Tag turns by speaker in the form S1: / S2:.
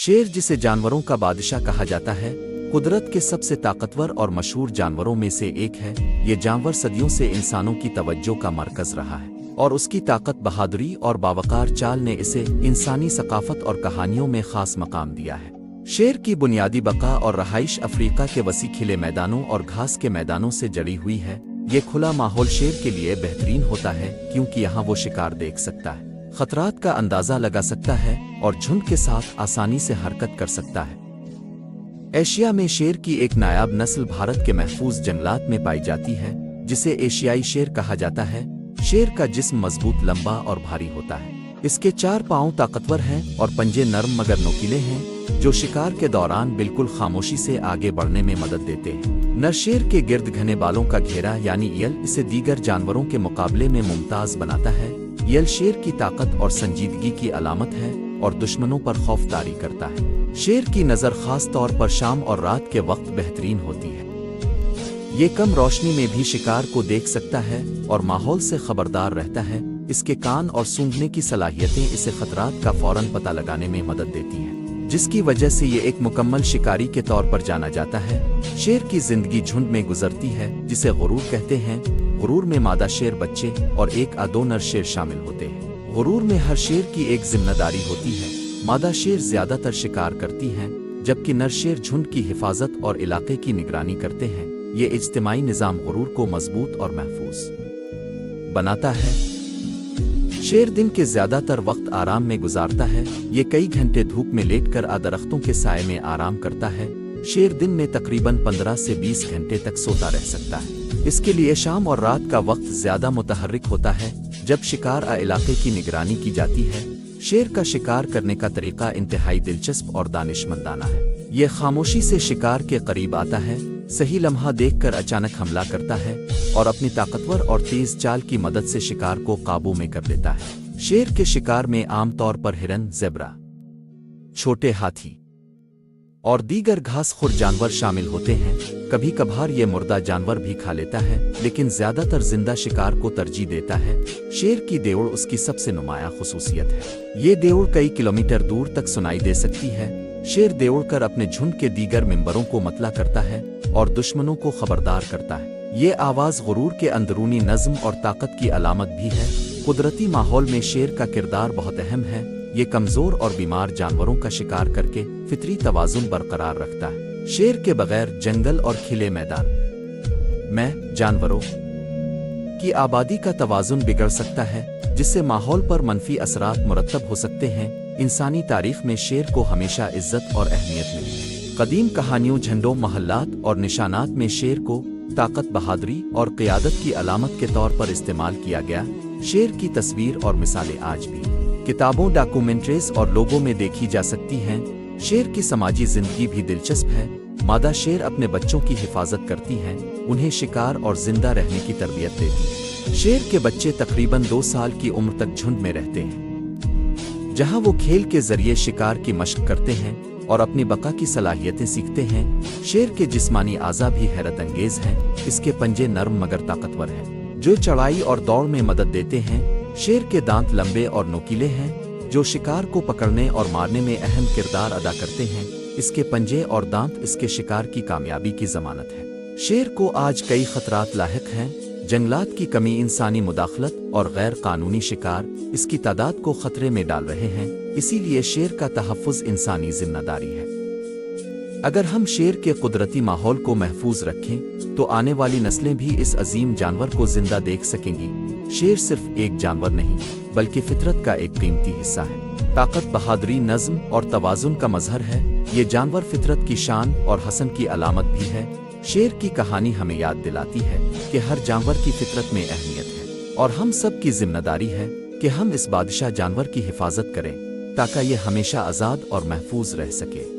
S1: शेर, जिसे जानवरों का बादशाह कहा जाता है, कुदरत के सबसे ताकतवर और मशहूर जानवरों में से एक है। ये जानवर सदियों से इंसानों की तवज्जो का मरकज रहा है और उसकी ताकत, बहादुरी और बावकार चाल ने इसे इंसानी सकाफत और कहानियों में खास मकाम दिया है। शेर की बुनियादी बका और रहाइश अफ्रीका के वसी खिले मैदानों और घास के मैदानों से जड़ी हुई है। ये खुला माहौल शेर के लिए बेहतरीन होता है क्योंकि यहाँ वो शिकार देख सकता है, खतरात का अंदाजा लगा सकता है और झुंड के साथ आसानी से हरकत कर सकता है। एशिया में शेर की एक नायाब नस्ल भारत के महफूज जंगलात में पाई जाती है, जिसे एशियाई शेर कहा जाता है। शेर का जिस्म मजबूत, लंबा और भारी होता है। इसके 4 पांव ताकतवर हैं और पंजे नरम मगर नुकीले हैं, जो शिकार के दौरान बिल्कुल खामोशी से आगे बढ़ने में मदद देते हैं। नर शेर के गिर्द घने बालों का घेरा यानी यल इसे दीगर जानवरों के मुकाबले में मुमताज बनाता है। यल शेर की ताकत और संजीदगी की अलामत है और दुश्मनों पर खौफ तारी करता है। शेर की नज़र खास तौर पर शाम और रात के वक्त बेहतरीन होती है। ये कम रोशनी में भी शिकार को देख सकता है और माहौल से खबरदार रहता है। इसके कान और सूंघने की सलाहियतें इसे खतरात का फौरन पता लगाने में मदद देती हैं, जिसकी वजह से ये एक मुकम्मल शिकारी के तौर पर जाना जाता है। शेर की जिंदगी झुंड में गुजरती है, जिसे गुरूर कहते हैं। गुरूर में मादा शेर बच्चे और 1 या 2 नर शेर शामिल होते हैं। गुरूर में हर शेर की एक जिम्मेदारी होती है। मादा शेर ज्यादातर शिकार करती हैं, जबकि नर शेर झुंड की हिफाजत और इलाके की निगरानी करते हैं। ये इज्तिमाई निज़ाम गुरूर को मजबूत और महफूज बनाता है। शेर दिन के ज्यादातर वक्त आराम में गुजारता है। ये कई घंटे धूप में लेटकर दरख्तों के साए में आराम करता है। शेर दिन में तकरीबन 15 से 20 घंटे तक सोता रह सकता है। इसके लिए शाम और रात का वक्त ज्यादा मुतहर्रिक होता है, जब शिकार इलाके की निगरानी की जाती है। शेर का शिकार करने का तरीका इंतहाई दिलचस्प और दानिशमंदाना है। ये खामोशी से शिकार के करीब आता है, सही लम्हा देखकर अचानक हमला करता है और अपनी ताकतवर और तेज चाल की मदद से शिकार को काबू में कर लेता है। शेर के शिकार में आमतौर पर हिरन, ज़ेब्रा, छोटे हाथी और दीगर घासखोर जानवर शामिल होते हैं। कभी कभार ये मुर्दा जानवर भी खा लेता है, लेकिन ज्यादातर जिंदा शिकार को तरजीह देता है। शेर की देवड़ उसकी सबसे नुमाया खुसूसियत है। ये देवड़ कई किलोमीटर दूर तक सुनाई दे सकती है। शेर देवड़ कर अपने झुंड के दीगर मेंबरों को मतला करता है और दुश्मनों को खबरदार करता है। ये आवाज गुरूर के अंदरूनी नज्म और ताकत की अलामत भी है। कुदरती माहौल में शेर का किरदार बहुत अहम है। ये कमजोर और बीमार जानवरों का शिकार करके फितरी तवाजुन बरकरार रखता है। शेर के बगैर जंगल और खिले मैदान में जानवरों की आबादी का तवाजुन बिगड़ सकता है, जिससे माहौल पर मनफी असरात मुरतब हो सकते हैं। इंसानी तारीख में शेर को हमेशा इज्जत और अहमियत मिली है। कदीम कहानियों, झंडों, महल्लात और निशानात में शेर को ताकत, बहादुरी और क़ियादत की अलामत के तौर पर इस्तेमाल किया गया। शेर की तस्वीर और मिसालें आज भी किताबों, डॉक्यूमेंट्रीज और लोगों में देखी जा सकती हैं। शेर की समाजी जिंदगी भी दिलचस्प है। मादा शेर अपने बच्चों की हिफाजत करती हैं, उन्हें शिकार और जिंदा रहने की तरबियत देती है। शेर के बच्चे तकरीबन 2 साल की उम्र तक झुंड में रहते हैं, जहां वो खेल के जरिए शिकार की मशक करते हैं और अपनी बका की सलाहियतें सीखते हैं। शेर के जिस्मानी आज़ा भी हैरत अंगेज हैं। इसके पंजे नरम मगर ताकतवर हैं, जो चढ़ाई और दौड़ में मदद देते हैं। शेर के दांत लंबे और नुकीले हैं, जो शिकार को पकड़ने और मारने में अहम किरदार अदा करते हैं। इसके पंजे और दांत इसके शिकार की कामयाबी की जमानत है। शेर को आज कई खतरात लाहिक हैं। जंगलात की कमी, इंसानी मुदाखलत और गैर कानूनी शिकार इसकी तादाद को खतरे में डाल रहे हैं। इसीलिए शेर का तहफ़्फ़ुज़ इंसानी जिम्मेदारी है। अगर हम शेर के कुदरती माहौल को महफूज रखें तो आने वाली नस्लें भी इस अजीम जानवर को जिंदा देख सकेंगी। शेर सिर्फ एक जानवर नहीं, बल्कि फितरत का एक कीमती हिस्सा है। ताकत, बहादुरी, नज़्म और तवाज़ुन का मजहर है। ये जानवर फितरत की शान और हसन की अलामत भी है। शेर की कहानी हमें याद दिलाती है कि हर जानवर की फितरत में अहमियत है और हम सब की जिम्मेदारी है कि हम इस बादशाह जानवर की हिफाजत करें ताकि ये हमेशा आज़ाद और महफूज रह सके।